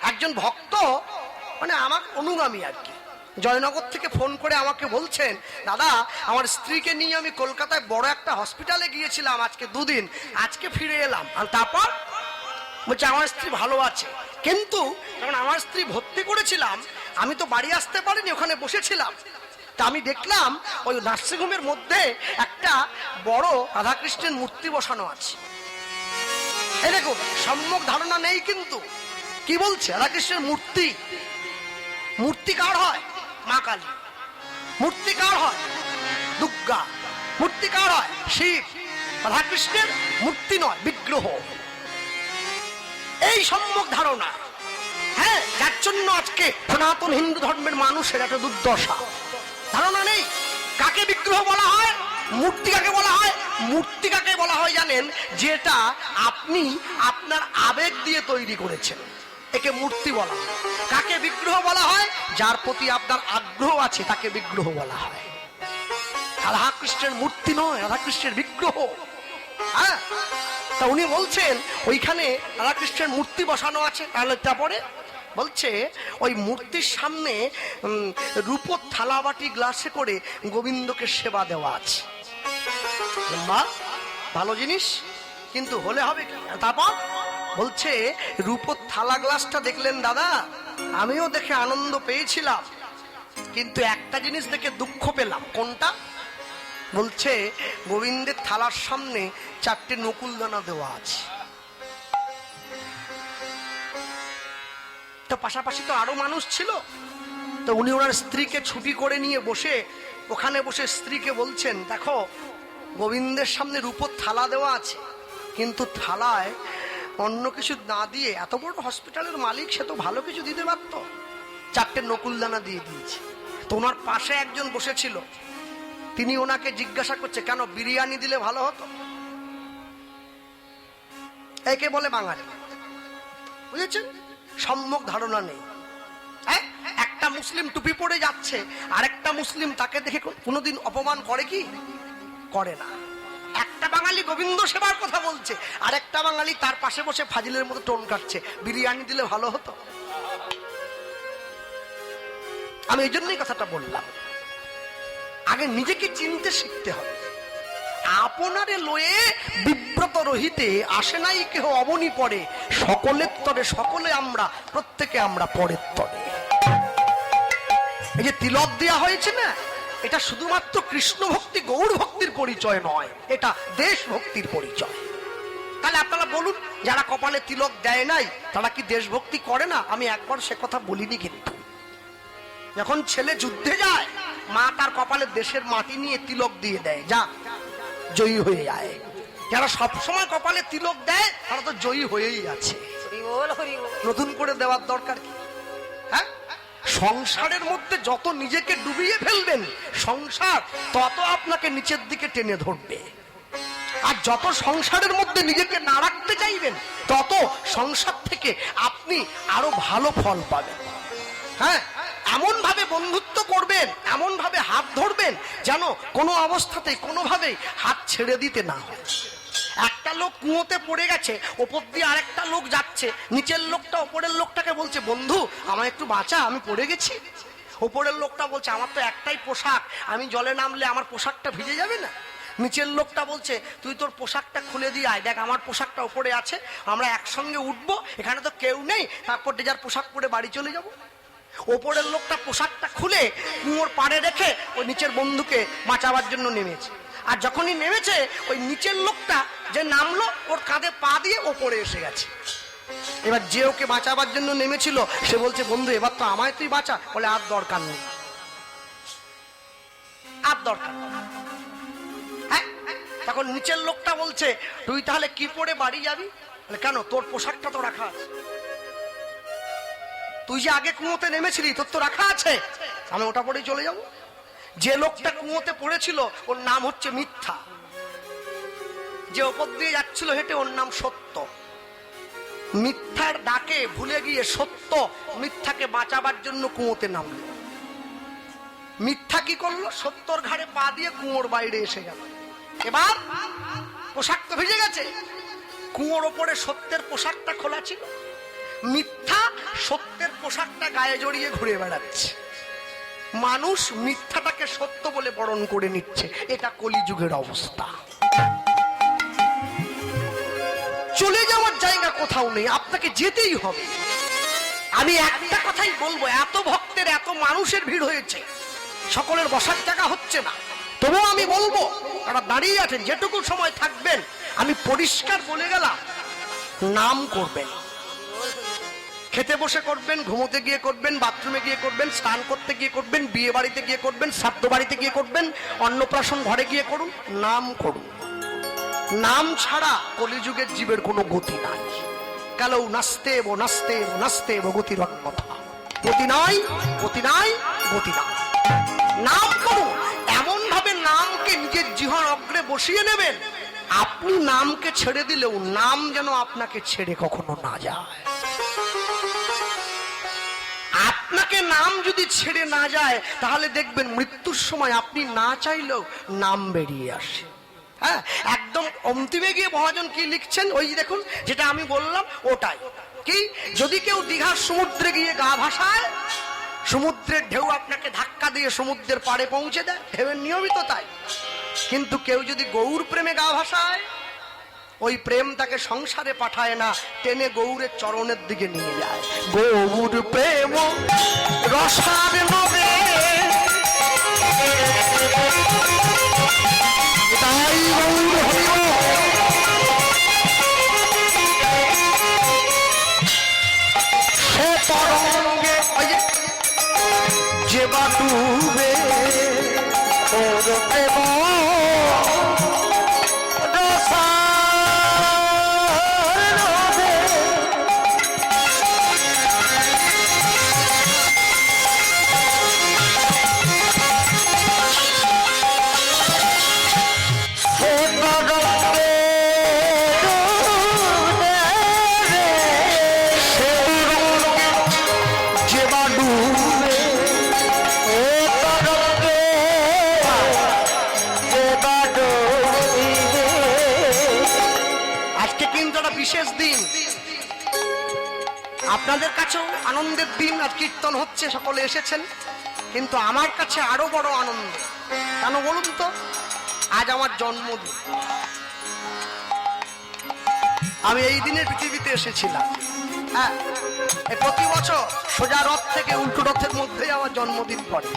একজন ভক্ত মানে আমার অনুগামী আর কি, জয়নগর থেকে ফোন করে আমাকে বলছেন, দাদা আমার স্ত্রীকে নিয়ে আমি কলকাতায় বড় একটা হসপিটালে গিয়েছিলাম আজকে 2 দিন, আজকে ফিরে এলাম। আর তারপর বলছে আমার স্ত্রী ভালো আছে, কিন্তু যখন আমার স্ত্রী ভর্তি করেছিলাম আমি তো বাড়ি আসতে পারিনি, ওখানে বসেছিলাম। তা আমি দেখলাম ওই নার্সিংহোমের মধ্যে একটা বড় রাধাকৃষ্ণের মূর্তি বসানো আছে। এই দেখুন, সম্যক ধারণা নেই, কিন্তু কি বলছে রাধাকৃষ্ণের মূর্তি। মূর্তি কার হয়? মা কালী। মূর্তি কার হয়? দুর্গা। মূর্তি কার হয়? শিব। রাধাকৃষ্ণের মূর্তি নয়, বিগ্রহ। এই সম্যক ধারণা, হ্যাঁ, যার জন্য আজকে সনাতন হিন্দু ধর্মের মানুষের একটা দুর্দশা। ধারণা নেই কাকে বিগ্রহ বলা হয়, মূর্তি কাকে বলা হয়। মূর্তি কাকে বলা হয় জানেন? যেটা আপনি আপনার আবেগ দিয়ে তৈরি করেছেন, একে মূর্তি বলা হয়। কাকে বিগ্রহ বলা হয়? যার প্রতি আপনার আগ্রহ আছে তাকে বিগ্রহ বলা হয়। রাধাকৃষ্ণের মূর্তি নয়, রাধাকৃষ্ণের বিগ্রহ। হ্যাঁ, তা উনি বলছেন ওইখানে রাধাকৃষ্ণের মূর্তি বসানো আছে। তাহলে তারপরে বলছে ওই মূর্তির সামনে রূপোর থালা বাটি গ্লাসে করে গোবিন্দকে সেবা দেওয়া আছে। ভালো জিনিস, কিন্তু হলে হবে কি? তারপর বলছে রূপোর থালা গ্লাসটা দেখলেন দাদা, আমিও দেখে আনন্দ পেয়েছিলাম, কিন্তু একটা জিনিস দেখে দুঃখ পেলাম। কোনটা? বলছে গোবিন্দের থালার সামনে 4টে নকুলদানা দেওয়া আছে। তো পাশাপাশি তো আরো মানুষ ছিল। তো উনি ওনার স্ত্রীকে ছুটি করে নিয়ে বসে ওখানে বসে স্ত্রীকে বলছেন, দেখো গোবিন্দের সামনে রূপোর থালা দেওয়া আছে, কিন্তু থালায় অন্য কিছু না দিয়ে, এত বড় হসপিটালের মালিক, সে তো ভালো কিছু দিতে পারত, 4টে নকুলদানা দিয়ে দিয়েছে। তো ওনার পাশে একজন বসেছিল, তিনি ওনাকে জিজ্ঞাসা করছে, কেন বিরিয়ানি দিলে ভালো হতো? একে বলে বাঙালি। বুঝেছেন? সম্যক ধারণা নেই। একটা মুসলিম টুপি পরে যাচ্ছে, আরেকটা মুসলিম তাকে দেখে কোনোদিন অপমান করে কি? করে না। একটা বাঙালি গোবিন্দ সেবার কথা বলছে, আরেকটা বাঙালি তার পাশে বসে ফাজিলের মতো টোন কাটছে, বিরিয়ানি দিলে ভালো হতো। আমি এই জন্যই কথাটা বললাম, আগে নিজেকে চিনতে শিখতে হবে। আপনারে লয়ে বিব্রত রহিতে আসে নাই কেহ অবনি পড়ে, সকলের তরে সকলে আমরা, প্রত্যেকে আমরা পরের তরে। এই যে তিলক দেয়া হয়েছে না, এটা শুধুমাত্র কৃষ্ণ ভক্তি গৌর ভক্তির পরিচয় নয়, এটা দেশ ভক্তির পরিচয়। তাহলে আপনারা বলুন, যারা কপালে তিলক দেয় নাই তারা কি দেশভক্তি করে না? আমি একবার সে কথা বলিনি, কিন্তু যখন ছেলে যুদ্ধে যায়, মা তার কপালে দেশের মাটি নিয়ে তিলক দিয়ে দেয়, যা জয়ী হয়ে যায়। যারা সবসময় কপালে তিলক দেয় তারা তো জয়ী হয়েই আছে, নতুন করে দেওয়ার দরকার কি? হ্যাঁ, সংসারের মধ্যে যত নিজেকে ডুবিয়ে ফেলবেন, সংসার তত আপনাকে নিচের দিকে টেনে ধরবে। আর যত সংসারের মধ্যে নিজেকে না রাখতে চাইবেন, তত সংসার থেকে আপনি আরো ভালো ফল পাবেন। হ্যাঁ, এমন ভাবে বন্ধুত্ব করবেন, এমন ভাবে হাত ধরবেন যেন কোনো অবস্থাতেই কোনোভাবেই হাত ছেড়ে দিতে না হয়। একটা লোক কুয়োতে পড়ে গেছে, ওপর দিয়ে আরেকটা লোক যাচ্ছে, নিচের লোকটা ওপরের লোকটাকে বলছে, বন্ধু আমায় একটু বাঁচা, আমি পড়ে গেছি। ওপরের লোকটা বলছে, আমার তো একটাই পোশাক, আমি জলে নামলে আমার পোশাকটা ভিজে যাবে না? নিচের লোকটা বলছে, তুই তোর পোশাকটা খুলে দিয়ে আয়, দেখ আমার পোশাকটা ওপরে আছে, আমরা একসঙ্গে উঠবো, এখানে তো কেউ নেই, তারপর যে যার পোশাক পরে বাড়ি চলে যাবো। ওপরের লোকটা পোশাকটা খুলে কুয়োর পাড়ে রেখে ওই নিচের বন্ধুকে বাঁচাবার জন্য নেমেছে। আর যখনই নেমেছে, ওই নিচের লোকটা যে নামলো, ওর কাঁধে পা দিয়ে ওপরে এসে গেছে। এবার যে ওকে বাঁচাবার জন্য নেমেছিল সে বলছে, বন্ধু এবার তো আমায় তুই বাঁচা। বলে, আর দরকার নেই, আর দরকার। হ্যাঁ, তখন নিচের লোকটা বলছে, তুই তাহলে কি পরে বাড়ি যাবি? কেন, তোর পোশাকটা তো রাখা আছে, তুই যে আগে কুয়োতে নেমেছিলি তোর তো রাখা আছে, আমি ওটা পরেই চলে যাব। যে লোকটা কুয়োতে পড়েছিল ওর নাম হচ্ছে মিথ্যা, যে ওপর দিয়ে যাচ্ছিল হেঁটে ওর নাম সত্য। মিথ্যার ডাকে ভুলে গিয়ে সত্য মিথ্যাকে বাঁচাবার জন্য কুয়োতে নামলো। মিথ্যা কি করলো? সত্যর ঘাড়ে পা দিয়ে কুয়োর বাইরে এসে গেল। এবার পোশাক তো ভিজে গেছে, কুয়োর ওপরে সত্যের পোশাকটা খোলা ছিল, মিথ্যা সত্যের পোশাকটা গায়ে জড়িয়ে ঘুরে বেড়াচ্ছে। মানুষ মিথ্যাটাকে সত্য বলে বরণ করে নিচ্ছে। এটা কলিযুগের অবস্থা। চলে যাওয়ার জায়গা কোথাও নেই, আপনাকে যেতেই হবে। আমি একটা কথাই বলবো, এত ভক্তের এত মানুষের ভিড় হয়েছে, সকলের বসার জায়গা হচ্ছে না, তবুও আমি বলবো তারা দাঁড়িয়ে আছেন, যেটুকু সময় থাকবেন আমি পরিষ্কার বলে গেলাম, নাম করবেন। খেতে বসে করবেন, ঘুমোতে গিয়ে করবেন, বাথরুমে গিয়ে করবেন, স্নান করতে গিয়ে করবেন, বিয়ে বাড়িতে গিয়ে করবেন, শ্রাদ্ধ বাড়িতে গিয়ে করবেন, অন্নপ্রাশন ঘরে গিয়ে করুন, নাম করুন। নাম ছাড়া কলিযুগের জীবের কোনো গতি নাই। কালো নাস্তে বো নাস্তে নাস্তে বো গতির অন্যথা, গতি নাই, গতি নাই, গতি নাই। নাম করুন, এমন ভাবে নামকে নিজের জিহ্বার অগ্রে বসিয়ে নেবেন, আপনি নামকে ছেড়ে দিলেও নাম যেন আপনাকে ছেড়ে কখনো না যায়। আপনাকে নাম যদি ছেড়ে না যায়, তাহলে দেখবেন মৃত্যুর সময় আপনি না চাইলেও নাম বেরিয়ে আসে। হ্যাঁ, একদম অন্তিমে গিয়ে মহাজন কি লিখছেন, ওই দেখুন যেটা আমি বললাম ওটাই। কি, যদি কেউ দীঘার সমুদ্রে গিয়ে গা ভাসায়, সমুদ্রের ঢেউ আপনাকে ধাক্কা দিয়ে সমুদ্রের পাড়ে পৌঁছে দেয়, ঢেউয়ের নিয়মিত তাই। কিন্তু কেউ যদি গৌর প্রেমে গা ভাসায়, ওই প্রেম তাকে সংসারে পাঠায় না, টেনে গৌরের চরণের দিকে নিয়ে যায়। গৌর প্রেম রসার নবে, তাই গৌর হইব সে তরঙ্গে যে বা ডুবে, ওর প্রেম বিশেষ দিন, আপনাদের কাছেও আনন্দের দিন। আজ কীর্তন হচ্ছে, সকলে এসেছেন, কিন্তু আমার কাছে আরো বড় আনন্দ। কেন বলুন তো? আজ আমার জন্মদিন। আমি এই দিনের পৃথিবীতে এসেছিলাম। হ্যাঁ, প্রতি বছর সোজা রথ থেকে উল্টো রথের মধ্যেই আমার জন্মদিন পড়ে।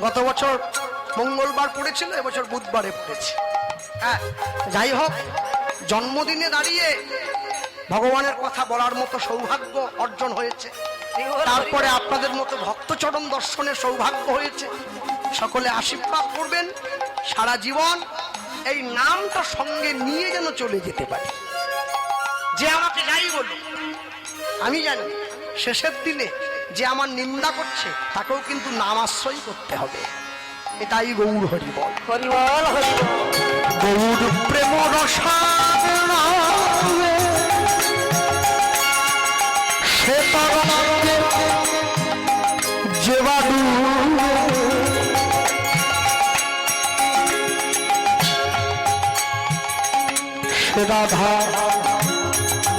গত বছর মঙ্গলবার পড়েছিল, এবছর বুধবারে পড়েছে। হ্যাঁ, যাই হোক, জন্মদিনে দাঁড়িয়ে ভগবানের কথা বলার মতো সৌভাগ্য অর্জন হয়েছে। তারপরে আপনাদের মতো ভক্তচরণ দর্শনের সৌভাগ্য হয়েছে। সকলে আশীর্বাদ করবেন, সারা জীবন এই নামটা সঙ্গে নিয়ে যেন চলে যেতে পারে। যে আমাকে যাই বলুক, আমি জানি শেষের দিনে যে আমার নিন্দা করছে তাকেও কিন্তু নাম আশ্রয় করতে হবে। এটাই গৌর হরিবল, হরিবল হরিবল। গৌর প্রেম রসার নামে সে তরঙ্গে যে বা ডুবে, সে রাধা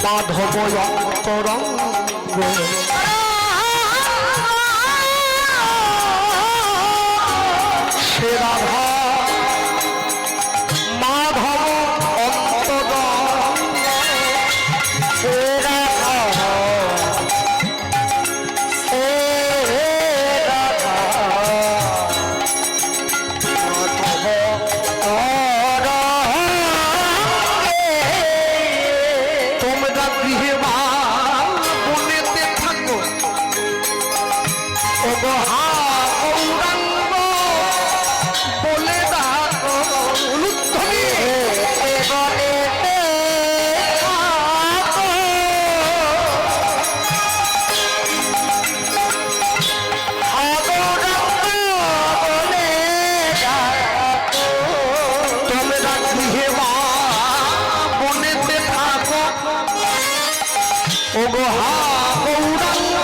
মাধব অন্তরঙ্গ, সে রাধা মাধব অন্তরঙ্গ, সে রাধা, সে রাধা মাধব তোমরা গৃহে বা বনেতে থাকো, ও গো গৌরাঙ্গ বলে ডাকো, উলুধ্বনি বলেতে থাকো, গৌরাঙ্গ বলে ডাকো, তোমরা গৃহে বা বনেতে থাকো, ও গো গৌরাঙ্গ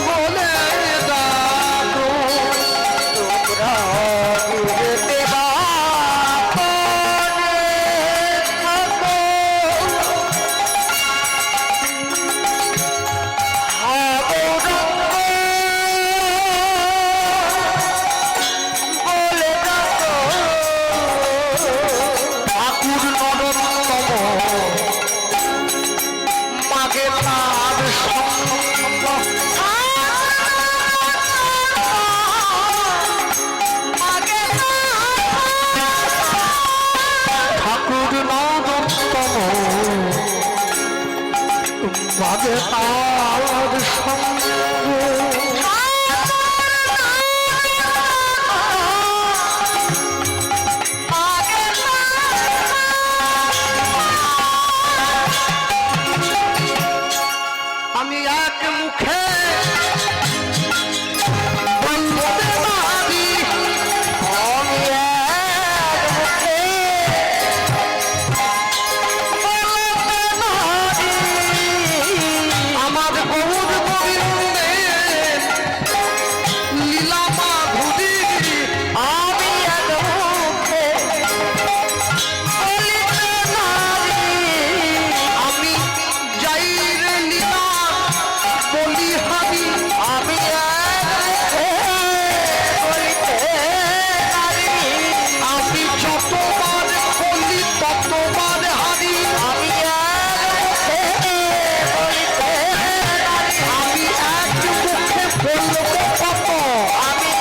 বলে ডাকো, তোমরা গৃহেতে বা মাঝে তার সঙ্গ আমি এক মুখে বলতে পারি, আমি এক মুখে বলতে পারি, আমার গৌর গোবিন্দের লীলা মাধুরী আমি এক মুখে বলিতে পারি। আমি যাই রে লীলা বলি হারি, আমি বলিতে পারি। আমি যতবার বলি ততবার হারি, আমি বলিতে পারি। আমি এক মুখে বলবো কত, আমি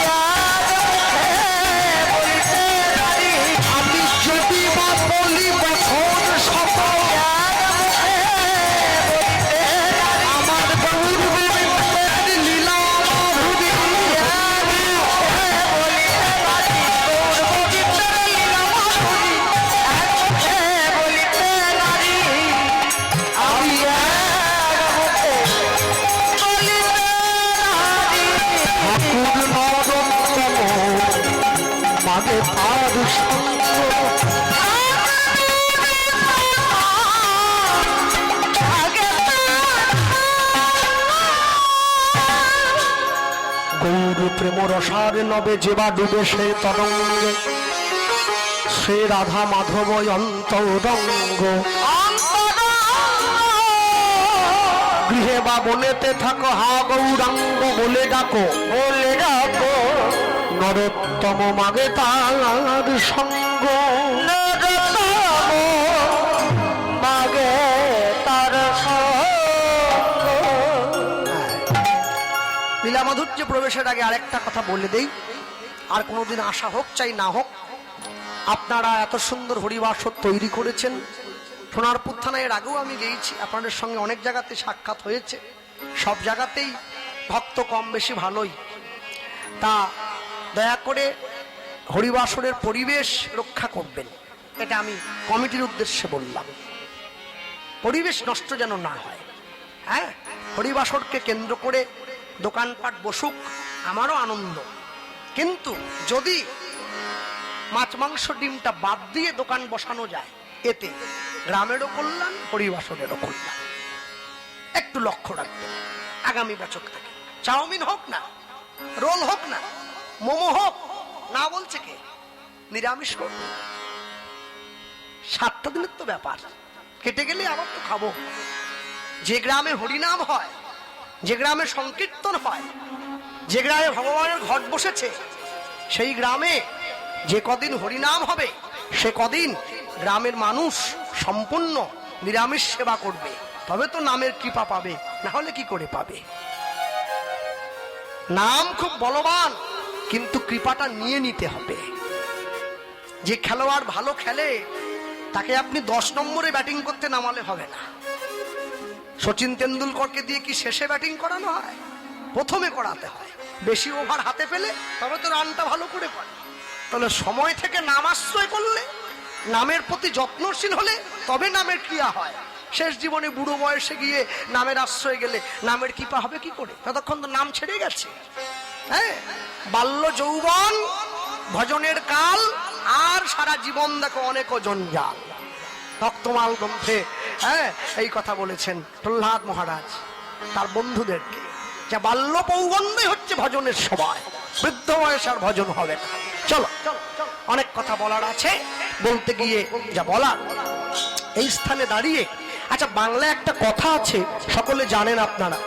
বলিতে পারি। আমি যদি বা বলি বছর শত, আমার গৌর গোবিন্দের লীলা মাধুরী বলিতে পারি। গৌর গোবিন্দের লীলা মাধুরী বলিতে পারি। আমি ঠাকুর নরোত্তম মাঝে তার সঙ্গ গৌর প্রেম রসার নবে যেবা ডুবে সে তরঙ্গে, সে রাধা মাধব অন্তরঙ্গ। গৃহে বা বনেতে থাকো হা গৌরাঙ্গ বলে ডাকো, বলে ডাকো নরোত্তম মাগে তার সঙ্গ, মাগে তার সঙ্গ। লীলা মাধুর্য প্রবেশের আগে আরেকটা কথা বলে দেই, আর কোনোদিন আশা হোক চাই না হোক, আপনারা এত সুন্দর হরিবাসর তৈরি করেছেন। সোনারপুর থানায় এর আগেও আমি গিয়েছি, আপনাদের সঙ্গে অনেক জায়গাতে সাক্ষাৎ হয়েছে, সব জায়গাতেই ভক্ত কম বেশি ভালোই। তা দয়া করে হরিবাসরের পরিবেশ রক্ষা করবেন, এটা আমি কমিটির উদ্দেশ্যে বললাম। পরিবেশ নষ্ট যেন না হয়। হ্যাঁ, হরিবাসরকে কেন্দ্র করে দোকানপাট বসুক, আমারও আনন্দ, কিন্তু যদি মাছ মাংস ডিমটা বাদ দিয়ে দোকান বসানো যায়, এতে গ্রামেরও কল্যাণ, হরিবাসরেরও কল্যাণ। একটু লক্ষ্য রাখবেন আগামী বছর থেকে। চাউমিন হোক না, রোল হোক না, মোমো হোক না, বলছে কে? নিরামিষ হোক। 7টা দিনের তো ব্যাপার, কেটে গেলে আবার তো খাবো। যে গ্রামে হরিনাম হয়, যে গ্রামে সংকীর্তন হয়, যে গ্রামে ভগবানের ঘট বসেছে, সেই গ্রামে যে কদিন হরিনাম হবে, সে কদিন গ্রামের মানুষ সম্পূর্ণ নিরামিষ সেবা করবে, তবে তো নামের কৃপা পাবে, না হলে কি করে পাবে? নাম খুব বলবান, কিন্তু কৃপাটা নিয়ে নিতে হবে। যে খেলোয়াড় ভালো খেলে তাকে আপনি 10 নম্বরে ব্যাটিং করতে নামালে হবে না। সচিন তেন্ডুলকরকে দিয়ে কি শেষে ব্যাটিং করানো হয়? প্রথমে করাতে হয়। বেশি ওভার হাতে পেলে তবে তো রানটা ভালো করে করে। তাহলে সময় থেকে নাম আশ্রয় করলে, নামের প্রতি যত্নশীল হলে তবে নামের ক্রিয়া হয়। শেষ জীবনে বুড়ো বয়সে গিয়ে নামের আশ্রয় গেলে নামের কৃপা হবে কি করে? ততক্ষণ তো নাম ছেড়ে গেছে। হ্যাঁ, বাল্য যৌবন ভজনের কাল, আর সারা জীবন দেখো অনেক জঞ্জাল। ভক্তমাল গ্রন্থে এই কথা বলেছেন প্রহ্লাদ মহারাজ তার বন্ধুদেরকে, যে বাল্য পৌগন্ডই হচ্ছে ভজনের সময়, বৃদ্ধ বয়স আর ভজন হবে না। চলো, অনেক কথা বলার আছে, বলতে গিয়ে যা বলার এই স্থানে দাঁড়িয়ে। আচ্ছা, বাংলায় একটা কথা আছে, সকলে জানেন আপনারা,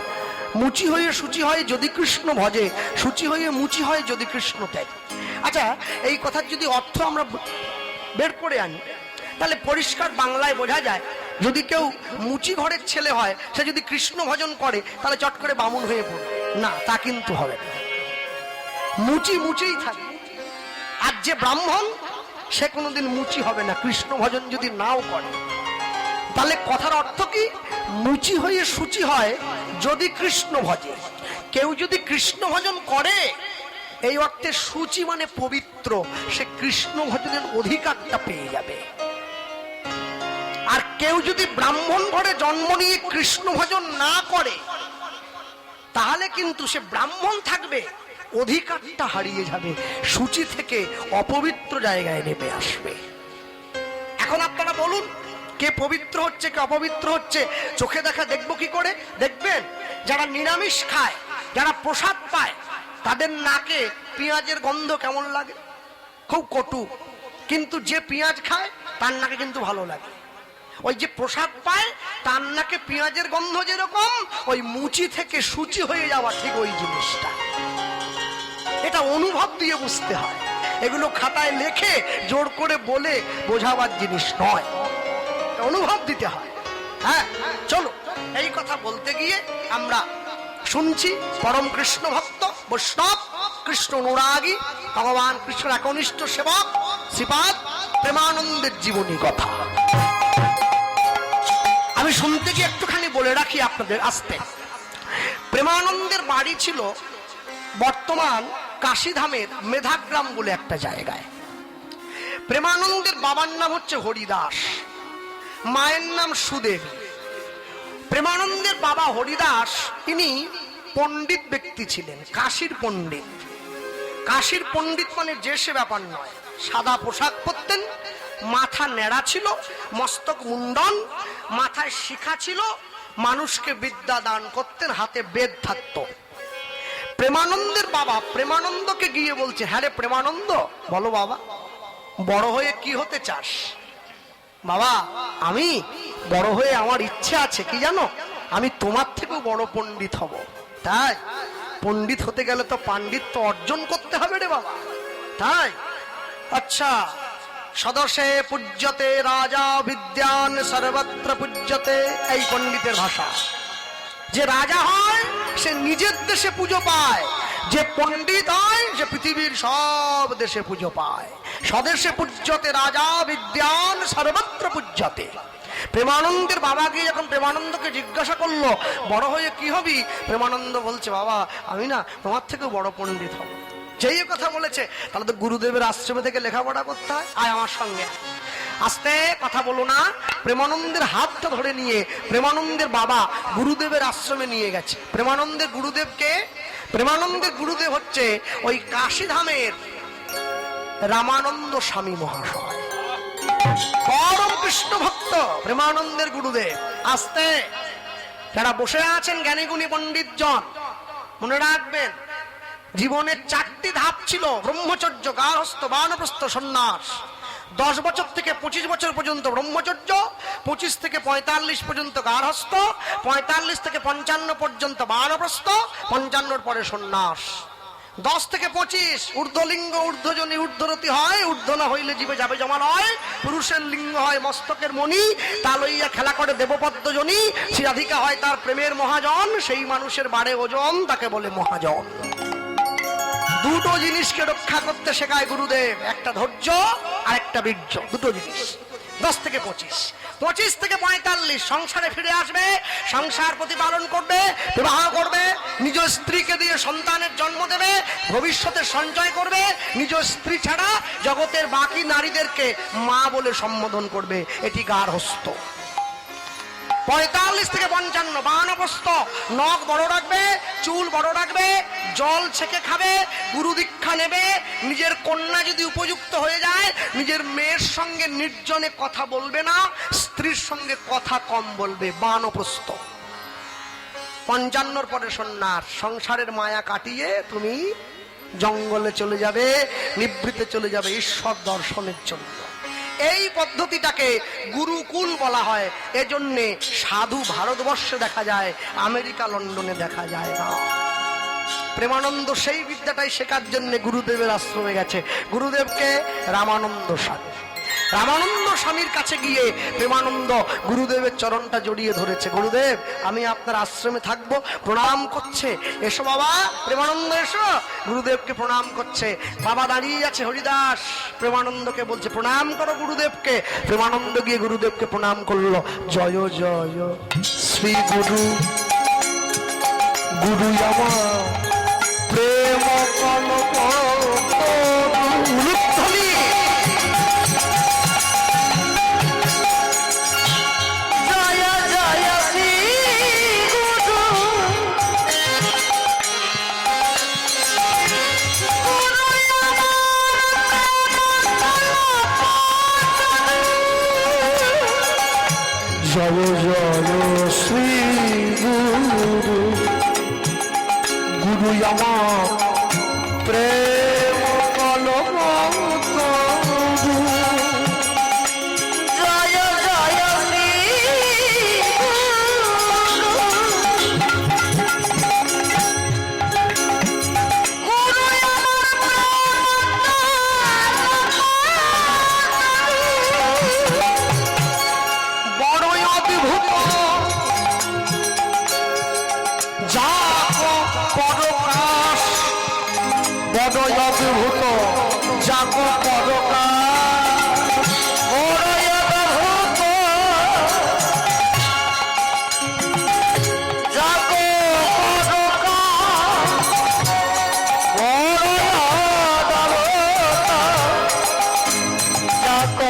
মুচি হয়ে সূচি হয় যদি কৃষ্ণ ভজে, সূচি হয়ে মুচি হয় যদি কৃষ্ণ ত্যাগ। আচ্ছা, এই কথার যদি অর্থ আমরা বের করে আনি, তাহলে পরিষ্কার বাংলায় বোঝা যায়, যদি কেউ মুচি ঘরের ছেলে হয়, সে যদি কৃষ্ণ ভজন করে, তাহলে চট করে বামুন হয়ে পড়ে না, তা কিন্তু হবে না। মুচি মুচিই থাকে। আর যে ব্রাহ্মণ, সে কোনোদিন মুচি হবে না কৃষ্ণ ভজন যদি নাও করে। তাহলে কথার অর্থ কি? মুচি হয়ে সূচি হয় যদি কৃষ্ণ ভজে। কেউ যদি কৃষ্ণ ভজন করে, এই অর্থে সূচি মানে পবিত্র, সে কৃষ্ণ ভজনের অধিকারটা পেয়ে যাবে। আর কেউ যদি ব্রাহ্মণ ঘরে জন্ম নিয়ে কৃষ্ণ ভজন না করে, তাহলে কিন্তু সে ব্রাহ্মণ থাকবে, অধিকারটা হারিয়ে যাবে, সূচি থেকে অপবিত্র জায়গায় নেমে আসবে। এখন আপনারা বলুন, কে পবিত্র হচ্ছে কে অপবিত্র হচ্ছে চোখে দেখা দেখবো কি করে? দেখবেন যারা নিরামিষ খায়, যারা প্রসাদ পায়, তাদের নাকে পেঁয়াজের গন্ধ কেমন লাগে? খুব কটু। কিন্তু যে পেঁয়াজ খায় তার নাকে কিন্তু ভালো লাগে। ওই যে প্রসাদ পায় তার নাকে পেঁয়াজের গন্ধ যেরকম, ওই মুচি থেকে সূচি হয়ে যাওয়া ঠিক ওই জিনিসটা। এটা অনুভব দিয়ে বুঝতে হয়, এগুলো খাতায় লেখে জোর করে বলে বোঝাবার জিনিস নয়, অনুভব দিতে হয়। হ্যাঁ, চলো এই কথা বলতে গিয়ে আমরা শুনছি পরম কৃষ্ণ ভক্ত বৈষ্ণব, কৃষ্ণ অনুরাগী, ভগবান কৃষ্ণের একনিষ্ঠ সেবক শ্রীপাদ প্রেমানন্দের জীবনী কথা। আমি শুনতে গিয়ে একটুখানি বলে রাখি আপনাদের আসতে। প্রেমানন্দের বাড়ি ছিল বর্তমান কাশীধামের মেধাগ্রাম বলে একটা জায়গায়। প্রেমানন্দের বাবার নাম হচ্ছে হরিদাস, মায়ের নাম সুদেবী। প্রেমানন্দের বাবা হরিদাস তিনি পণ্ডিত ব্যক্তি ছিলেন, কাশীর পণ্ডিত। কাশীর পণ্ডিত মানে যে সে ব্যাপার নয়, সাদা পোশাক পরতেন, মাথা ন্যাড়া ছিল, মস্তক মুন্ডন, মাথায় শিখা ছিল, মানুষকে বিদ্যা দান করতেন, হাতে বেদ থাকতো। প্রেমানন্দের বাবা প্রেমানন্দকে গিয়ে বলছে, হ্যাঁ রে প্রেমানন্দ, বলো বাবা, বড় হয়ে কি হতে চাস? বাবা, আমি বড় হয়ে আমার ইচ্ছে আছে কি জানো, আমি তোমার থেকেও বড় পণ্ডিত হব। তাই পণ্ডিত হতে গেলে তো পাণ্ডিত্য অর্জন করতে হবে রে বাবা। তাই আচ্ছা, সদসে পূজ্যতে রাজা বিদ্যান সর্বত্র পূজ্যতে, এই পণ্ডিতের ভাষা। যে রাজা হয় সে নিজের দেশে পুজো পায়, যে পণ্ডিত হয় সে পৃথিবীর সব দেশে পুজো পায়। স্বদেশে পূজ্যতে রাজা বিদ্যান সর্বত্র পূজ্যতে। প্রেমানন্দের বাবা গিয়ে যখন প্রেমানন্দকে জিজ্ঞাসা করলো বড় হয়ে কি হবি, প্রেমানন্দ বলছে, বাবা আমি না তোমার থেকেও বড় পণ্ডিত হব। যেই কথা বলেছে, তাহলে তো গুরুদেবের আশ্রমে থেকে লেখাপড়া করতে হয়, আয় আমার সঙ্গে। আস্তে কথা বলো না। প্রেমানন্দের হাতটা ধরে নিয়ে প্রেমানন্দের বাবা গুরুদেবের আশ্রমে নিয়ে গেছে। প্রেমানন্দের গুরুদেবকে, প্রেমানন্দের গুরুদেব হচ্ছে ওই কাশীধামের রামানন্দ স্বামী মহাশয়, পরম কৃষ্ণ ভক্ত প্রেমানন্দের গুরুদেব। আস্তে যারা বসে আছেন জ্ঞানীগুণী পণ্ডিত জন, মনে রাখবেন জীবনের 4টি ধাপ ছিল: ব্রহ্মচর্য, গার্হস্থ, বানপ্রস্থ, সন্ন্যাস। 10 বছর থেকে 25 বছর পর্যন্ত ব্রহ্মচর্য, 25 থেকে 45 পর্যন্ত গার্হস্থ, 45 থেকে 55 পর্যন্ত বানপ্রস্থ, 55 পরে সন্ন্যাস। 10 থেকে 25 ঊর্ধ্বলিঙ্গ, ঊর্ধ্বজনী, ঊর্ধ্বরতি হয়, ঊর্ধ্ব না হইলে জীবে যাবে জমা নয়। পুরুষের লিঙ্গ হয় মস্তকের মণি, তা লইয়া খেলা করে দেবপদ্মজনী। শ্রীরাধিকা হয় তার প্রেমের মহাজন, সেই মানুষের বাড়ে ওজন, তাকে বলে মহাজন। দুটো জিনিসকে রক্ষা করতে শেখায় গুরুদেব, একটা ধৈর্য আর একটা বীর্য, দুটো জিনিস। 10 থেকে 25, 25 থেকে 45 সংসারে ফিরে আসবে, সংসার প্রতিপালন করবে, বিবাহ করবে, নিজ স্ত্রীকে দিয়ে সন্তানের জন্ম দেবে, ভবিষ্যতে সঞ্চয় করবে, নিজ স্ত্রী ছাড়া জগতের বাকি নারীদেরকে মা বলে সম্বোধন করবে, এটি গার্হস্থ্য। 45 থেকে 55 বানপ্রস্থ, নখ বড় রাখবে, চুল বড় রাখবে, জল ছেঁকে খাবে, গুরু দীক্ষা নেবে। নিজের কন্যা যদি উপযুক্ত হয়ে যায়, নিজের মেয়ের সঙ্গে নির্জনে কথা বলবে না, স্ত্রীর সঙ্গে কথা কম বলবে, বানপ্রস্থ। 55 পরে সন্ন্যাস, সংসারের মায়া কাটিয়ে তুমি জঙ্গলে চলে যাবে, নিভৃতে চলে যাবে ঈশ্বর দর্শনের জন্য। এই পদ্ধতিটাকে গুরুকুল বলা হয়। এজন্যে সাধু ভারতবর্ষে দেখা যায়, আমেরিকা লন্ডনে দেখা যায় না। প্রেমানন্দ সেই বিদ্যাটাই শেখার জন্য গুরুদেবের আশ্রমে গেছে। গুরুদেবকে রামানন্দ স্বামী, রামানন্দ স্বামীর কাছে গিয়ে প্রেমানন্দ গুরুদেবের চরণটা জড়িয়ে ধরেছে। গুরুদেব, আমি আপনার আশ্রমে থাকবো। প্রণাম করছে, এসো বাবা প্রেমানন্দ এসো। গুরুদেবকে প্রণাম করছে। বাবা দাঁড়িয়ে আছে, হরিদাস প্রেমানন্দকে বলছে প্রণাম করো গুরুদেবকে। প্রেমানন্দ গিয়ে গুরুদেবকে প্রণাম করলো। জয় জয় শ্রী গুরু, গুরু আমার প্রেম কনক উলুধ্বনি। জয় জয় শ্রী গুরু, জয় জয় শ্রী গুরু, গুরু আমার প্রেম কলম তরু। জয় জয় শ্রী বড়ই অদ্ভুত যা পরকাশ, বড়ই অদ্ভুত যাক পরকাশ, বড়ই অদ্ভুত যাক পরকাশ, বড়ই অদ্ভুত যাক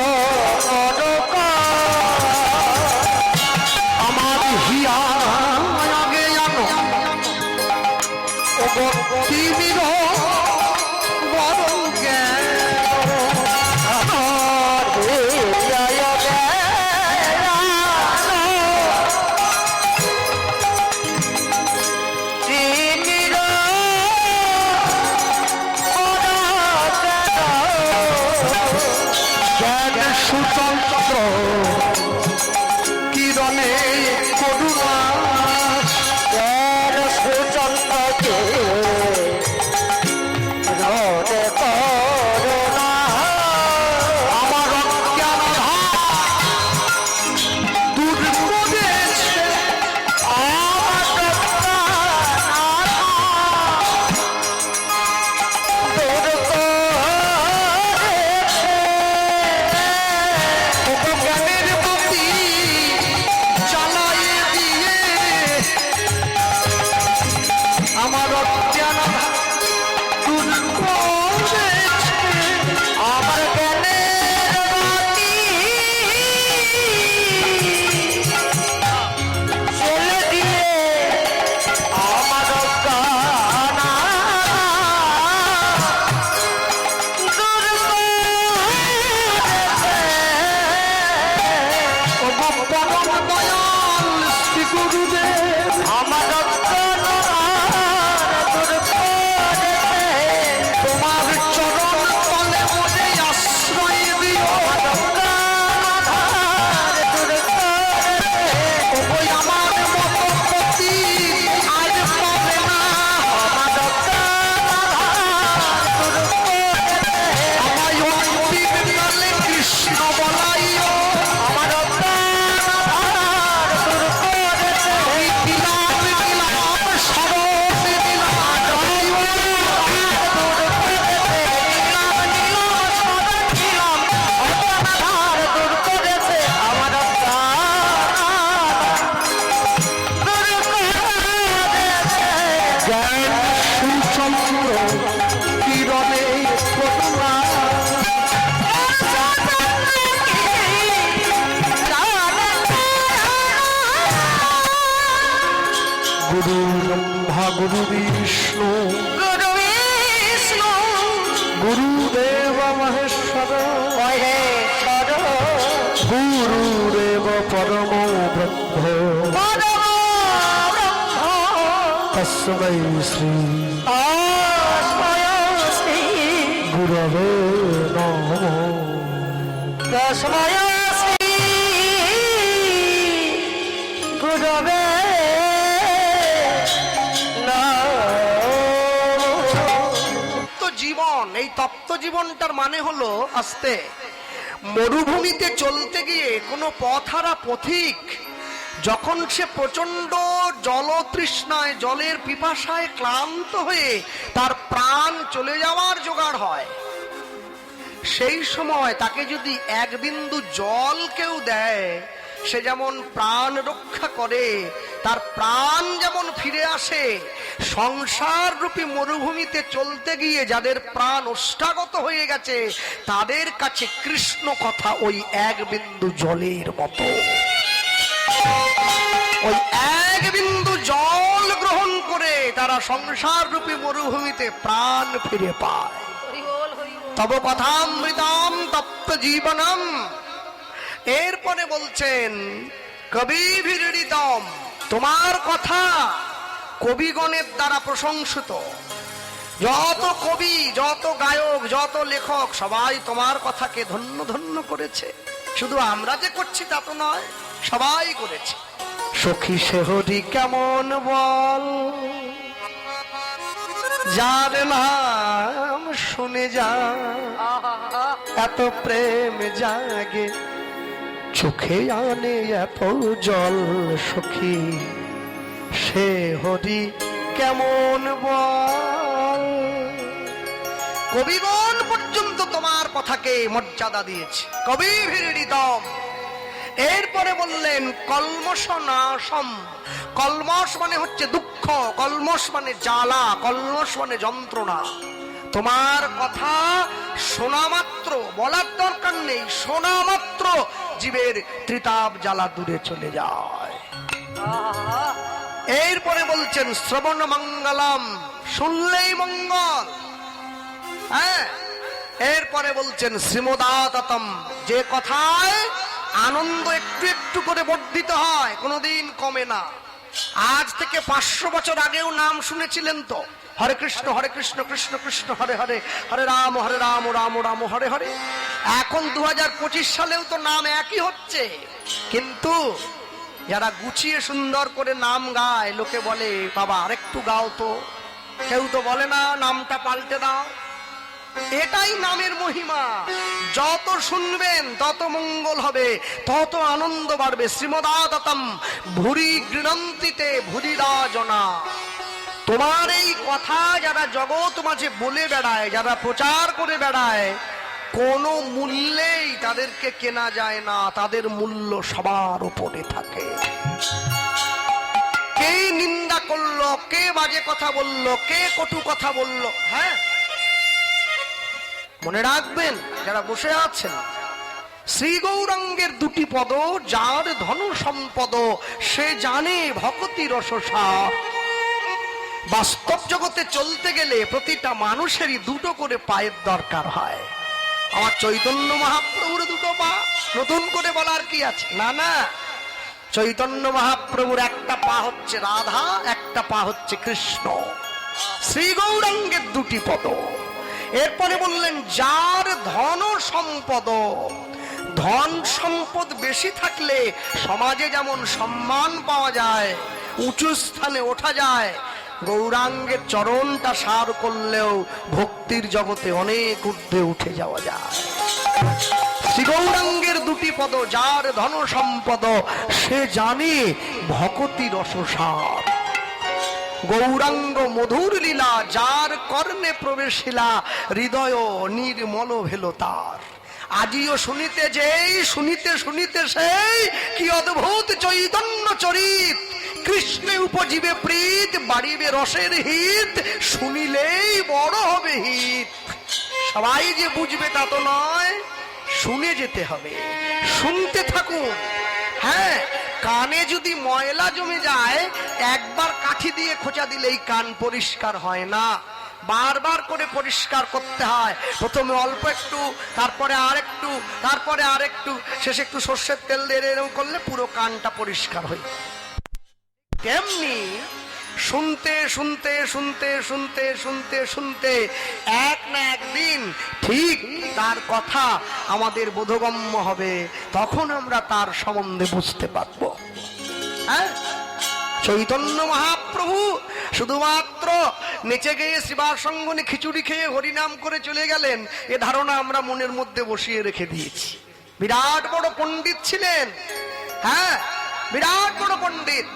পরকাশ। আমার হিয়া আগে জানো তিমির বড় জ্ঞান, তিমির জ্ঞান সুচন্দ্র কিরণে করুণা, জ্ঞান সুচন্দ্রকে রোদে করুণা। আমার অজ্ঞান দূর করেছে, আমার দূর করেছে। জ্ঞানের প্রতি চালাইয়ে দিয়ে আমার অজ্ঞান দূর করেছে। আমার জ্ঞানের বাতি জ্বেলে দিয়ে আমার অজ্ঞান দূর করেছে। ও পরম দয়াল শ্রী গুরুদেব, আমার অজ্ঞান দূর করেছে। তোমার চরণ তলে মনে আশ্রয় দিও, দূর করেছে। ওই আমার মতো পতি আর পাবে না, আমার দূর করেছে। আমায় অন্তিম কালে কৃষ্ণ বলাইও, আমার দূর করেছে। বিলাপ বিলাপ সরস বিলাপ কিরণে করুণা, গুরু ব্রহ্মা গুরু বিষ্ণু গুরু বিষ্ণু গুরুদেব মহেশ্বর মহেশ্বর, গুরুদেব পরম ব্রহ্ম তস্मै শ্রী গুরবে নমঃ। তস্मै শ্রী গুরবে জীবন। এই তপ্ত জীবনটার মানে হলো আস্তে মরুভূমিতে চলতে গিয়ে কোনো পথহারা পথিক যখন সে প্রচন্ড জলতৃষ্ণায়, জলের পিপাসায় ক্লান্ত হয়ে তার প্রাণ চলে যাওয়ার জোগাড় হয়, সেই সময় তাকে যদি এক বিন্দু জল কেউ দেয়, সে যেমন প্রাণ রক্ষা করে, তার প্রাণ যেমন ফিরে আসে, সংসার রূপী মরুভূমিতে চলতে গিয়ে যাদের প্রাণ ওষ্ঠাগত হয়ে গেছে তাদের কাছে কৃষ্ণ কথা ওই এক বিন্দু জলের মতো। ওই এক বিন্দু জল গ্রহণ করে তারা সংসার রূপী মরুভূমিতে প্রাণ ফিরে পায়। তব কথামৃতম তপ্ত জীবনম। এরপরে বলছেন কবিভিরিতম, তোমার কথা কবিগণের দ্বারা প্রশংসিত। যত কবি, যত গায়ক, যত লেখক সবাই তোমার কথাকে ধন্য ধন্য করেছে। শুধু আমরা যে করছি তা তো নয়, সবাই করেছে। সখী সে হরি কেমন বল, যার নাম শুনে যা এত প্রেম জাগে, চোখে আনে এত জল, সখী সে হরি কেমন বল। কবিগণ পর্যন্ত তোমার কথাকে মর্যাদা দিয়েছে। কবিভিরিতম। এরপরে বললেন কলমশ নাশম। কলমশ মানে হচ্ছে দুঃখ, কলমশ মানে জ্বালা, কলমশ মানে যন্ত্রণা। তোমার কথা শোনা মাত্র, বলার দরকার নেই, শোনা মাত্র জীবের ত্রিতাপ জ্বালা দূরে চলে যায়। এরপরে বলছেন শ্রবণ মঙ্গলম, শুনলেই মঙ্গল। হ্যাঁ, এরপরে বলছেন শ্রীমদাততম, যে কথায় আনন্দ একটু একটু করে বর্ধিত হয়, কোনোদিন কমে না। আজ থেকে 500 বছর আগেও নাম শুনেছিলেন তো, হরে কৃষ্ণ কৃষ্ণ কৃষ্ণ হরে হরে, হরে রাম রাম রাম হরে হরে। এখন 2025 সালেও তো নাম একই হচ্ছে, কিন্তু যারা গুছিয়ে সুন্দর করে নাম গায়, লোকে বলে বাবা আরেকটু গাও তো, কেউ তো বলে না নামটা পাল্টে দাও। এটাই নামের মহিমা। যত শুনবেন তত মঙ্গল হবে, তত আনন্দ বাড়বে। শ্রীমদাততম ভুরি গৃণন্তিতে ভুরিরাজনা। তোমার এই কথা যারা জগৎ মাঝে বলে বেড়ায়, যারা প্রচার করে বেড়ায়, কোনো মূল্যেই তাদেরকে কেনা যায় না, তাদের মূল্য সবার উপরে থাকে। কে নিন্দা করলো, কে বাজে কথা বললো, কে কটু কথা বললো, হ্যাঁ মনে রাখবেন যারা বসে আছেন, শ্রী গৌরাঙ্গের দুটি পদ, যার ধন সম্পদ সে জানে ভক্তি রসসার। বাস্তব জগতে চলতে গেলে প্রতিটা মানুষেরই দুটো করে পায়ের দরকার হয়। আমার চৈতন্য মহাপ্রভুর দুটো পা, নতুন করে বলার কি আছে? না না, চৈতন্য মহাপ্রভুর একটা পা হচ্ছে রাধা, একটা পা হচ্ছে কৃষ্ণ। শ্রী গৌরাঙ্গের দুটি পদ। এরপরে বললেন যার ধন সম্পদ। ধন সম্পদ বেশি থাকলে সমাজে যেমন সম্মান পাওয়া যায়, উঁচু স্থানে ওঠা যায়, গৌরাঙ্গের চরণটা সার করলেও ভক্তির জগতে অনেক ঊর্ধ্বে উঠে যাওয়া যায়। শ্রী গৌরাঙ্গের দুটি পদ, যার ধন সম্পদ সে জানে ভক্তি রসসার। গৌরাঙ্গ মধুর লীলা, যার কর্ণে প্রবেশিলা, হৃদয় নির্মল ভেল তার। আজিও শুনিতে যেই, শুনিতে শুনিতে সেই, কি অদ্ভুত চৈতন্য চরিত। কৃষ্ণে উপজীবে প্রীত, বাড়িবে রসের হিত, শুনিলেই বড় হবে হিত। সবাই যে বুঝবে তা তো নয়, শুনে যেতে হবে, শুনতে থাকুন। হ্যাঁ, কানে যদি ময়লা জমে যায়, একবার কাঠি দিয়ে খোঁচা দিলেই কান পরিষ্কার হয় না, বারবার করে পরিষ্কার করতে হয়। প্রথমে অল্প একটু, তারপরে আরেকটু, তারপরে আরেকটু, শেষে একটু সর্ষের তেল দিয়ে এরকম করলে পুরো কানটা পরিষ্কার হয়ে। তেমনি শুনতে শুনতে শুনতে শুনতে শুনতে শুনতে এক না একদিন ঠিক তার কথা আমাদের বোধগম্য হবে, তখন আমরা তার সম্বন্ধে বুঝতে পারব। হ্যাঁ, চৈতন্য মহাপ্রভু শুধুমাত্র নেচে গিয়ে শ্রীবার সঙ্গনে খিচুড়ি খেয়ে হরিনাম করে চলে গেলেন, এ ধারণা আমরা মনের মধ্যে বসিয়ে রেখে দিয়েছি। বিরাট বড় পণ্ডিত ছিলেন। হ্যাঁ, বিরাট বড় পণ্ডিত।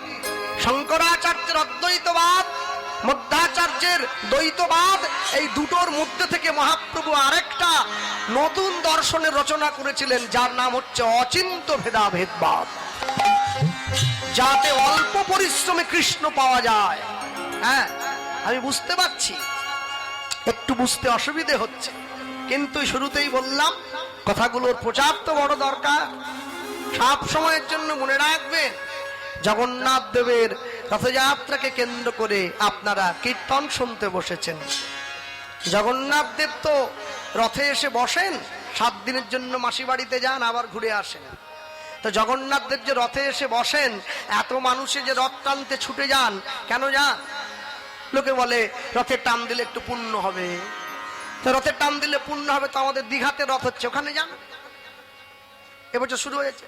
শঙ্করাচার্যের অদ্বৈতবাদ, মধ্যাচার্যের দ্বৈতবাদ, এই দুটোর মধ্যে থেকে মহাপ্রভু আরেকটা নতুন দর্শনের রচনা করেছিলেন, যার নাম হচ্ছে অচিন্ত ভেদাভেদবাদ, যাতে অল্প পরিশ্রমে কৃষ্ণ পাওয়া যায়। হ্যাঁ, আমি বুঝতে পারছি একটু বুঝতে অসুবিধে হচ্ছে, কিন্তু শুরুতেই বললাম কথাগুলোর প্রচার তো বড় দরকার। সব সময়ের জন্য মনে রাখবেন, জগন্নাথ দেবের রথযাত্রাকে কেন্দ্র করে আপনারা কীর্তন শুনতে বসেছেন। জগন্নাথ দেব তো রথে এসে বসেন, 7 দিনের জন্য মাসি বাড়িতে যান, আবার ঘুরে আসেন। তো জগন্নাথ দেব যে রথে এসে বসেন, এত মানুষে যে রথ টানতে ছুটে যান, কেন যান? লোকে বলে রথের টান দিলে একটু পুণ্য হবে। তো রথের টান দিলে পুণ্য হবে, তো আমাদের দীঘাতে রথ হচ্ছে, ওখানে যান। এবছর শুরু হয়েছে,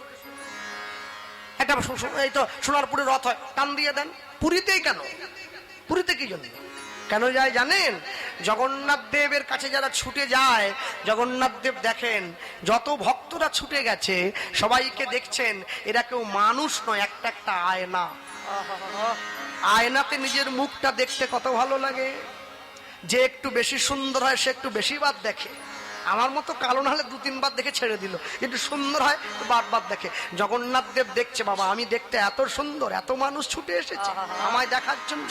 এটা এই তো সোনারপুরে রথ হয়, টান দিয়ে দেন। পুরীতেই কেন? পুরীতে কি জন্য কেন যায় জানেন? জগন্নাথ দেবের কাছে যারা ছুটে যায়, জগন্নাথ দেব দেখেন যত ভক্তরা ছুটে গেছে, সবাইকে দেখছেন এরা কেউ মানুষ নয়, একটা একটা আয়না। আয়নাতে নিজের মুখটা দেখতে কত ভালো লাগে। যে একটু বেশি সুন্দর হয় সে একটু বেশি বার দেখে, আমার মতো কালো না হলে 2-3 বার দেখে ছেড়ে দিল, একটু সুন্দর হয় বারবার দেখে। জগন্নাথ দেব দেখছে, বাবা আমি দেখতে এত সুন্দর, এত মানুষ ছুটে এসেছে আমায় দেখার জন্য।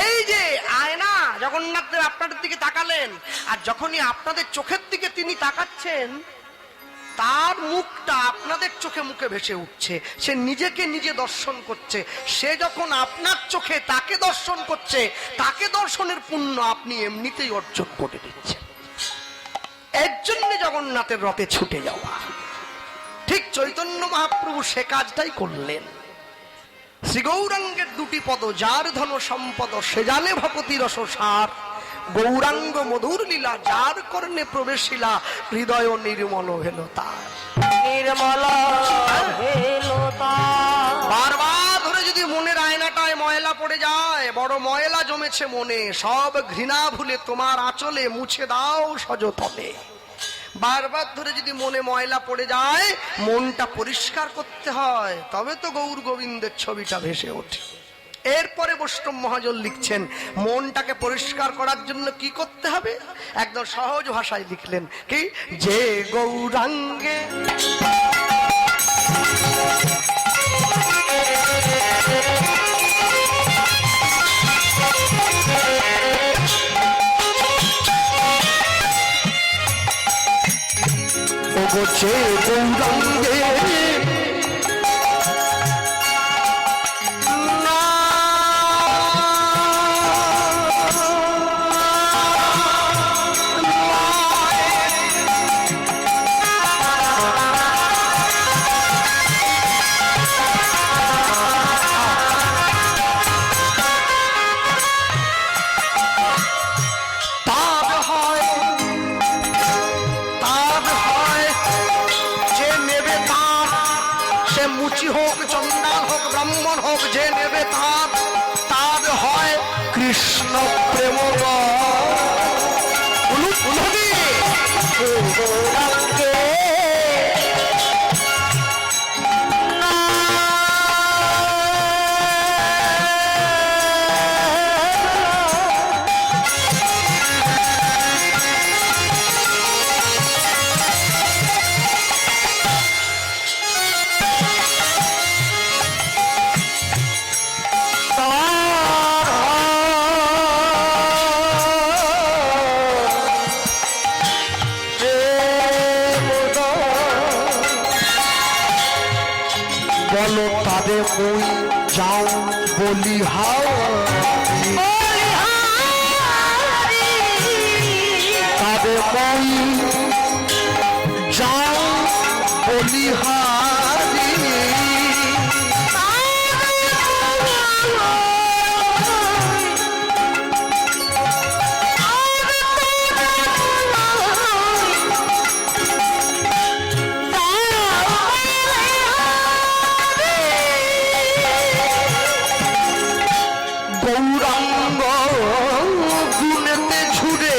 এই যে আয়না, জগন্নাথ দেব আপনাদের দিকে তাকালেন, আর যখনই আপনাদের চোখের দিকে তিনি তাকাচ্ছেন, তার মুখটা আপনাদের চোখে মুখে ভেসে উঠছে। সে নিজেকে নিজে দর্শন করছে। সে যখন আপনার চোখে তাকে দর্শন করছে, তাকে দর্শনের পুণ্য আপনি এমনিতেই অর্জন করে দিচ্ছেন। এর জন্য জগন্নাথের রথে ছুটে যাওয়া। ঠিক চৈতন্য মহাপ্রভু সে কাজটাই করলেন। শ্রী গৌরাঙ্গের 2টি পদ, যার ধন সম্পদ সে জানে ভকতি রস সার, গৌরাঙ্গ মধুর লীলা যার কর্ণে প্রবেশিলা, হৃদয় নির্মল হেল তার। নির্মল হেল তার। বারবার ধরে যদি মনের আয়নাটায় ময়লা পড়ে যায়, বড় ময়লা জমেছে মনে, সব ঘৃণা ভুলে তোমার আঁচলে মুছে দাও সযতনে। বারবার ধরে যদি মনে ময়লা পড়ে যায়, মনটা পরিষ্কার করতে হয়, তবে তো গৌর গোবিন্দের ছবিটা ভেসে ওঠে। এরপরে বৈষ্ণব মহাজন লিখছেন, মনটাকে পরিষ্কার করার জন্য কি করতে হবে, একদম সহজ ভাষায় লিখলেন কি, যে গৌরাঙ্গে যে গৌরাঙ্গে হোক, চন্ডাল হোক, ব্রাহ্মণ হোক, যে নেবে তার হয় কৃষ্ণ প্রেম। বলো তাদের ওই যাও বলি তাদের ওই যাও বলিহারি। গৌরাঙ্গ গুণেতে ঝুড়ে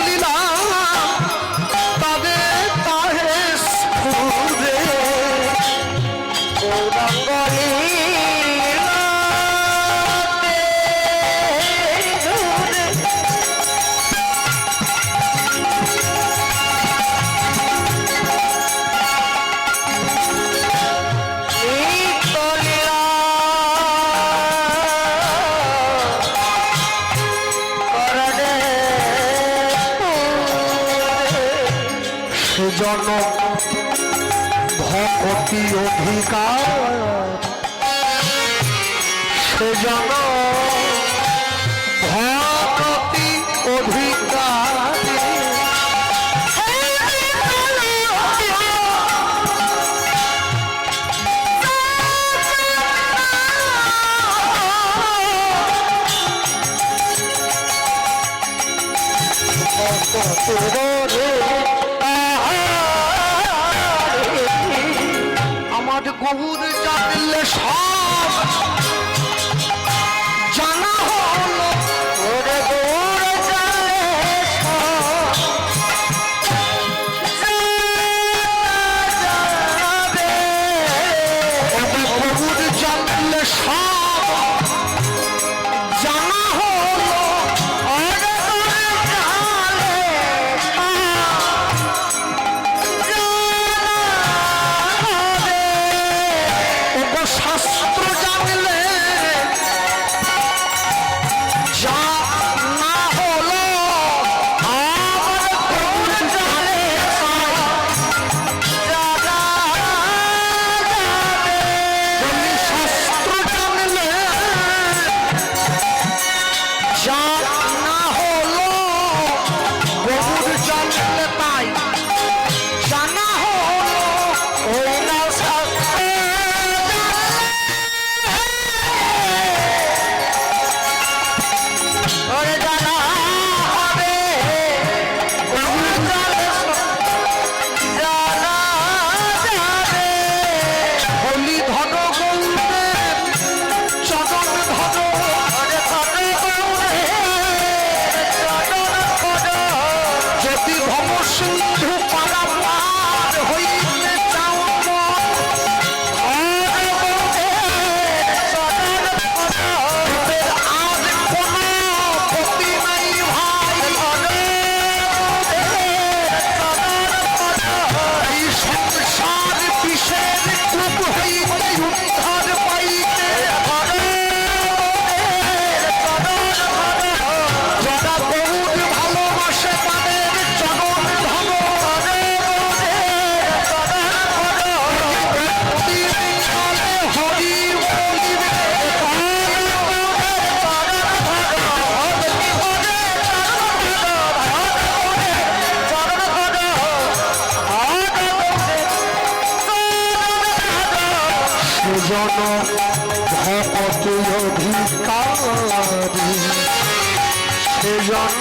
লীলা তবে তাহে স্ফুরে গৌরাঙ্গ জন ভকতি অধিকার সেজন ভকতি অধিকার গৌর জানলে সব জানা হলো ওরে গৌর জানলে গৌর জানলে সব জানা হলো ওরে গৌর জানলে শাস্ত্র জানলে যা না হলো আমার গৌর জানে শাস্ত্র জানলে যা না হলো গৌর জানলে তাই জানা হলো ওই না শাস্ত্র জন ভকতি অধিকারী সেজন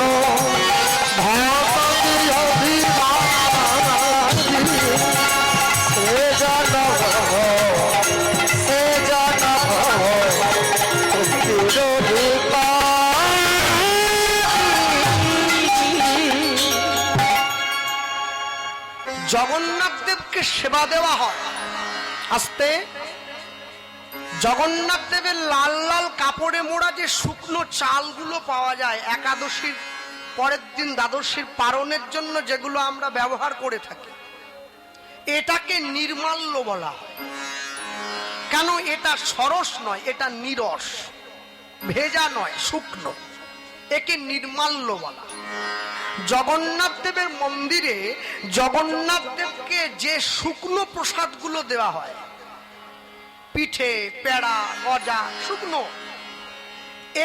ভকতি অধিকারী সেজন জগন্নাথ দেবকে সেবা দেওয়া হয়। আস্তে জগন্নাথ দেবের লাল লাল কাপড়ে মোড়া যে শুকনো চালগুলো পাওয়া যায় একাদশীর পরের দিন দ্বাদশীর পারণের জন্য যেগুলো আমরা ব্যবহার করে থাকি, এটাকে নির্মাল্য বলা হয়। কেন? এটা সরস নয়, এটা নিরস, ভেজা নয়, শুকনো, একে নির্মাল্য বলা। জগন্নাথ দেবের মন্দিরে জগন্নাথ দেবকে যে শুকনো প্রসাদগুলো দেওয়া হয়, পিঠে, পেড়া, গজা, শুকনো,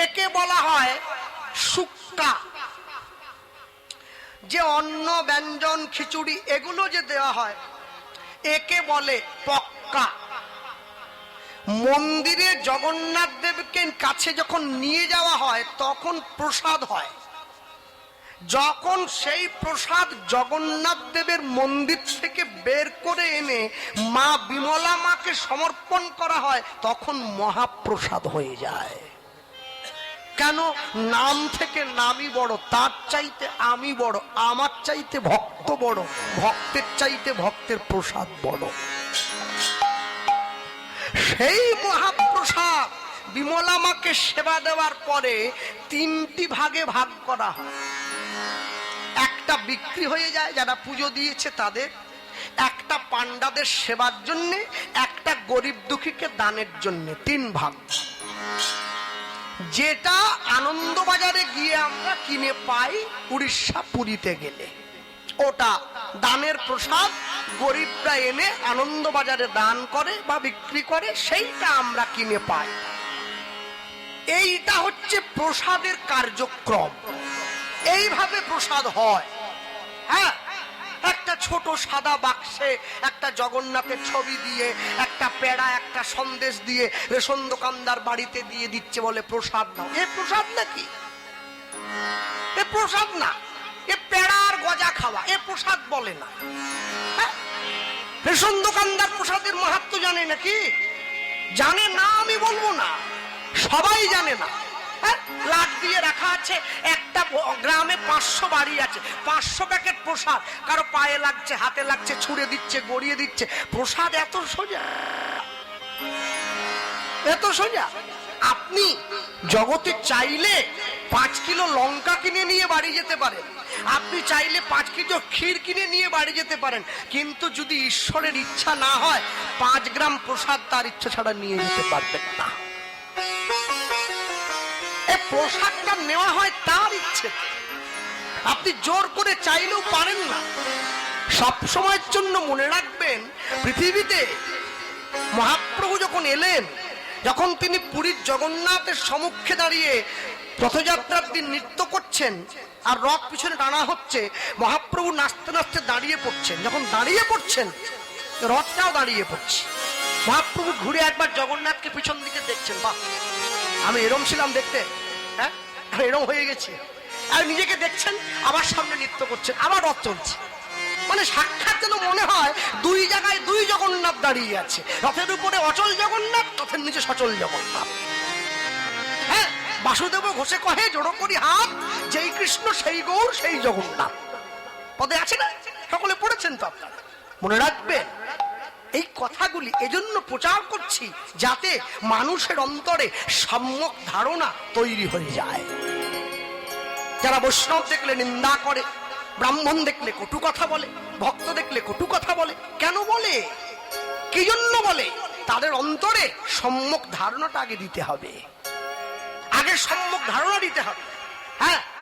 একে বলা হয় শুক্কা। যে অন্ন ব্যঞ্জন খিচুড়ি এগুলো যে দেওয়া হয় একে বলে পক্কা। মন্দিরে জগন্নাথ দেবকে কাছে যখন নিয়ে যাওয়া হয় তখন প্রসাদ হয়। যখন সেই প্রসাদ জগন্নাথ দেবের মন্দির থেকে বের করে এনে মা বিমলা মাকে সমর্পণ করা হয় তখন মহাপ্রসাদ হয়ে যায়। কেন? নাম থেকে নামই বড়, তার চাইতে আমি বড়, আমার চাইতে ভক্ত বড়, ভক্তের চাইতে ভক্তের প্রসাদ বড়। সেই মহাপ্রসাদ বিমলা মাকে সেবা দেওয়ার পরে 3টি ভাগে ভাগ করা হয়। একটা বিক্রি হয়ে যায় যারা পুজো দিয়েছে তাদের, একটা পান্ডাদের সেবার জন্য, একটা গরিব দুঃখীকে দানের জন্য। 3 ভাগ। যেটা আনন্দবাজারে গিয়ে আমরা কিনে পাই উড়িষ্যা পুরীতে গেলে, ওটা দানের প্রসাদ। গরিবরা এনে আনন্দবাজারে দান করে বা বিক্রি করে, সেইটা আমরা কিনে পাই। এইটা হচ্ছে প্রসাদের কার্যক্রম। এইভাবে প্রসাদ হয়। হ্যাঁ, একটা ছোট সাদা বাক্সে একটা জগন্নাথের ছবি দিয়ে, একটা পেড়া, একটা সন্দেশ দিয়ে রেশন দোকানদার বাড়িতে দিয়ে দিচ্ছে, বলে প্রসাদ নাও। এ প্রসাদ নাকি? এ প্রসাদ না, এ পেড়া আর গজা খাওয়া, এ প্রসাদ বলে না। রেশন দোকানদার প্রসাদের মাহাত্ম্য জানে নাকি? জানে না, আমি বলবো না, সবাই জানে না। লাট দিয়ে রাখা আছে, একটা গ্রামে 500 বাড়ি আছে, 500 প্যাকেট প্রসাদ, কারো পায়ে লাগছে, হাতে লাগছে, ছুঁড়ে দিচ্ছে, গড়িয়ে দিচ্ছে। প্রসাদ এত সোজা, এত সোজা। আপনি জগতে চাইলে 5 কিলো লঙ্কা কিনে নিয়ে বাড়ি যেতে পারেন, আপনি চাইলে 5 কিলো ক্ষীর কিনে নিয়ে বাড়ি যেতে পারেন, কিন্তু যদি ঈশ্বরের ইচ্ছা না হয় 5 গ্রাম প্রসাদ তার ইচ্ছা ছাড়া নিয়ে যেতে পারবেন না। এই প্রসাদটা নেওয়া হয় তার ইচ্ছে, আপনি জোর করে চাইলেও পারেন না। সব সময়ের জন্য মনে রাখবেন, পৃথিবীতে মহাপ্রভু যখন এলেন, যখন তিনি পুরীর জগন্নাথের সম্মুখে দাঁড়িয়ে রথযাত্রার দিন নৃত্য করছেন আর রথ পিছনে টানা হচ্ছে, মহাপ্রভু নাচতে নাচতে দাঁড়িয়ে পড়ছেন। যখন দাঁড়িয়ে পড়ছেন, রথটাও দাঁড়িয়ে পড়ছে। মহাপ্রভু ঘুরে একবার জগন্নাথকে পিছন দিকে দেখছেন, বাহ, আমি এরম ছিলাম দেখতে, হ্যাঁ এরম হয়ে গেছে। আর নিজেকে দেখছেন, আবার সামনে নৃত্য করছেন, আবার রথ চলছে। মানে সাক্ষাৎ যেন মনে হয় 2 জায়গায় 2 জগন্নাথ দাঁড়িয়ে আছে। রথের উপরে অচল জগন্নাথ, রথের নিচে সচল জগন্নাথ। হ্যাঁ, বাসুদেব ঘোষে কহে জড়ো করি হাত, যেই কৃষ্ণ সেই গৌর সেই জগন্নাথ। পদে আছে না? সকলে পড়েছেন তো আপনারা। মনে রাখবেন এই কথাগুলি, এজন্য প্রচার করছি যাতে মানুষের অন্তরে সম্যক ধারণা তৈরি হয়ে যায়। যারা বৈষ্ণব দেখলে নিন্দা করে, ব্রাহ্মণ দেখলে কটু কথা বলে, ভক্ত দেখলে কটু কথা বলে, কেন বলে, কি জন্য বলে? তাদের অন্তরে সম্যক ধারণাটা আগে দিতে হবে, আগে সম্যক ধারণা দিতে হবে। হ্যাঁ,